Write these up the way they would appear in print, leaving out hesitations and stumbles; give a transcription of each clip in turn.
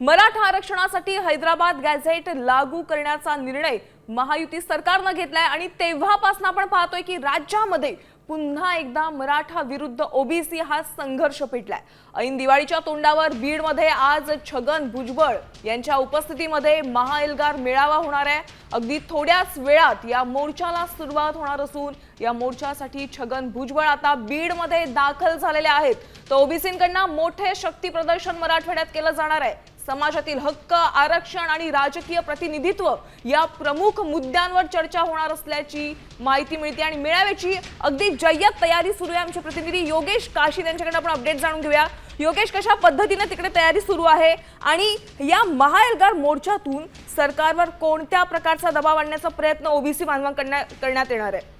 मराठा आरक्षणासाठी हैदराबाद गॅझेट लागू करण्याचा निर्णय महायुती सरकारने घेतलाय आणि तेव्हापासून आपण पाहतोय की राज्यामध्ये पुन्हा एकदा मराठा विरुद्ध ओबीसी हा संघर्ष पेटलाय। ऐन दिवाळीच्या तोंडावर बीड मध्ये आज छगन भुजबळ यांच्या उपस्थितीमध्ये महाएल्गार मेळावा होणार आहे। अगदी थोड्याच वेळात या मोर्चाला सुरुवात होणार असून या मोर्चासाठी छगन भुजबळ आता बीड मध्ये दाखल झालेले आहेत। तर ओबीसींकडून मोठे शक्ती प्रदर्शन मराठवाड्यात केलं जाणार आहे। समाजातील हक्क, आरक्षण आणि राजकीय प्रतिनिधित्व या प्रमुख मुद्द्यांवर चर्चा होणार असल्याची माहिती मिळते आणि मेळाव्याची अगदी जय्यत तयारी सुरू आहे। आमचे प्रतिनिधी योगेश काशी यांच्याकडे आपण अपडेट जाणून घेऊया। योगेश, कशा पद्धतीने तिकडे तयारी सुरू आहे आणि या महाएल्गार मोर्चातून सरकारवर कोणत्या प्रकारचा दबाव आणण्याचा प्रयत्न ओबीसी बांधवांकडून करण्यात येणार आहे?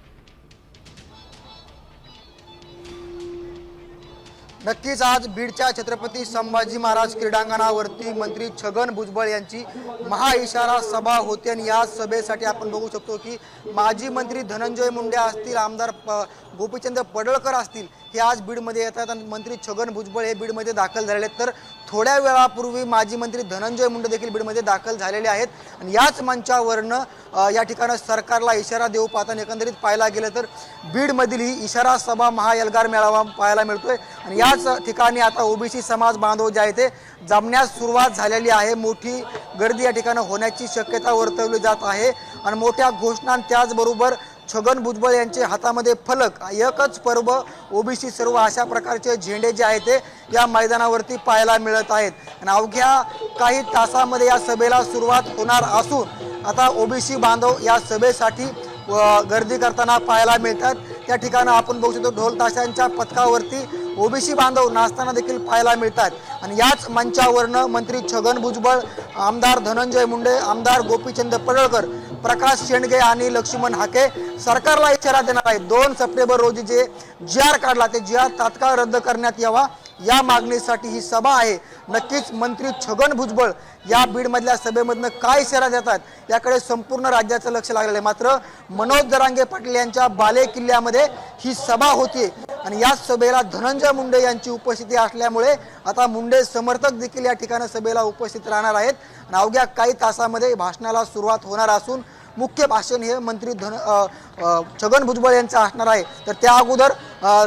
नक्कीच आज बीडच्या छत्रपती संभाजी महाराज क्रीडांगणावरती मंत्री छगन भुजबळ यांची महाइशारा सभा होते आणि या सभेसाठी आपण बघू शकतो की माजी मंत्री धनंजय मुंडे असतील, आमदार गोपीचंद पडळकर असतील, हे आज बीडमध्ये येतात आणि मंत्री छगन भुजबळ हे बीडमध्ये दाखल झालेले आहेत। तर थोड्या वेळापूर्वी माजी मंत्री धनंजय मुंडे देखील बीडमध्ये दाखल झालेले आहेत आणि याच मंचावरनं या ठिकाणी सरकारला इशारा देऊ पाहताना एकंदरीत पाहायला गेलं तर बीडमधील ही इशारा सभा महाएल्गार मेळावा पाहायला मिळतोय आणि याच ठिकाणी आता ओबीसी समाज बांधव जे आहे ते जमण्यास सुरुवात झालेली आहे। मोठी गर्दी या ठिकाणी होण्याची शक्यता वर्तवली जात आहे आणि मोठ्या घोषणा त्याचबरोबर छगन भुजबळ यांच्या हातामध्ये फलक, एकच पर्व ओबीसी सर्व अशा प्रकारचे झेंडे जे आहेत ते या मैदानावरती पाहायला मिळत आहेत आणि अवघ्या काही तासामध्ये या सभेला सुरुवात होणार असून आता ओबीसी बांधव या सभेसाठी गर्दी करताना पाहायला मिळतात। त्या ठिकाणी आपण बघू शकतो ढोल ताशांच्या पथकावरती ओबीसी बांधव नाचताना देखील पाहायला मिळतात आणि याच मंचावरनं मंत्री छगन भुजबळ, आमदार धनंजय मुंडे, आमदार गोपीचंद पडळकर, प्रकाश शेंडगे आणि लक्ष्मण हाके सरकारला इशारा देणार आहेत। 2 सप्टेंबर रोजी जे जी.आर. काढला ते जी.आर. तात्काळ रद्द करण्यात यावा या मागणीसाठी ही सभा आहे। नक्कीच मंत्री छगन भुजबळ या बीडमधल्या सभेमधनं काय इशारा देतात याकडे संपूर्ण राज्याचं लक्ष लागलेलं आहे। मात्र मनोज जरांगे पाटील यांच्या बाले किल्ल्यामध्ये ही सभा होती आणि या सभेला धनंजय मुंडे यांची उपस्थिती असल्यामुळे आता मुंडे समर्थक देखील या ठिकाणी सभेला उपस्थित राहणार आहेत आणि अवघ्या काही तासामध्ये भाषणाला सुरुवात होणार असून मुख्य भाषण हे मंत्री छगन भुजबळ यांचं असणार आहे। तर त्या अगोदर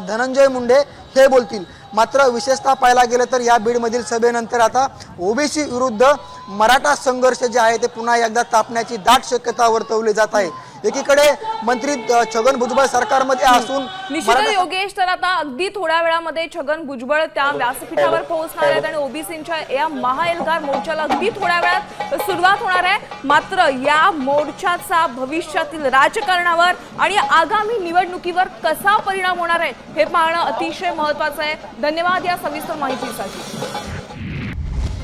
धनंजय मुंडे हे बोलतील। मात्र विशेषतः पाहायला गेलं तर या बीडमधील सभेनंतर आता ओबीसी विरुद्ध मराठा संघर्ष जे आहे ते पुन्हा एकदा तापण्याची दाट शक्यता वर्तवली जात आहे। एकीकडे मंत्री छगन भुजबळ सरकारमध्ये असून निश्चितच योगेश, तर आता अगदी थोड्या वेळामध्ये छगन भुजबळ त्या व्यासपीठावर पोहोचणार आहेत आणि ओबीसींच्या या महाएल्गार मोर्चाला अगदी थोड्या वेळात सुरुवात होणार आहे। मात्र या मोर्चाचा भविष्यातील राजकारणावर आणि आगामी निवडणुकीवर कसा परिणाम होणार आहे हे पाहणं अतिशय महत्त्वाचं आहे। धन्यवाद या सविस्तर माहितीसाठी।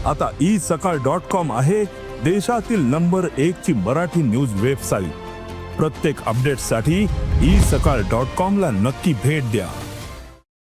आता isakal.com आहे देशातील नंबर 1 ची मराठी न्यूज वेबसाईट। प्रत्येक अपडेटसाठी isakal.com ला नक्की भेट द्या।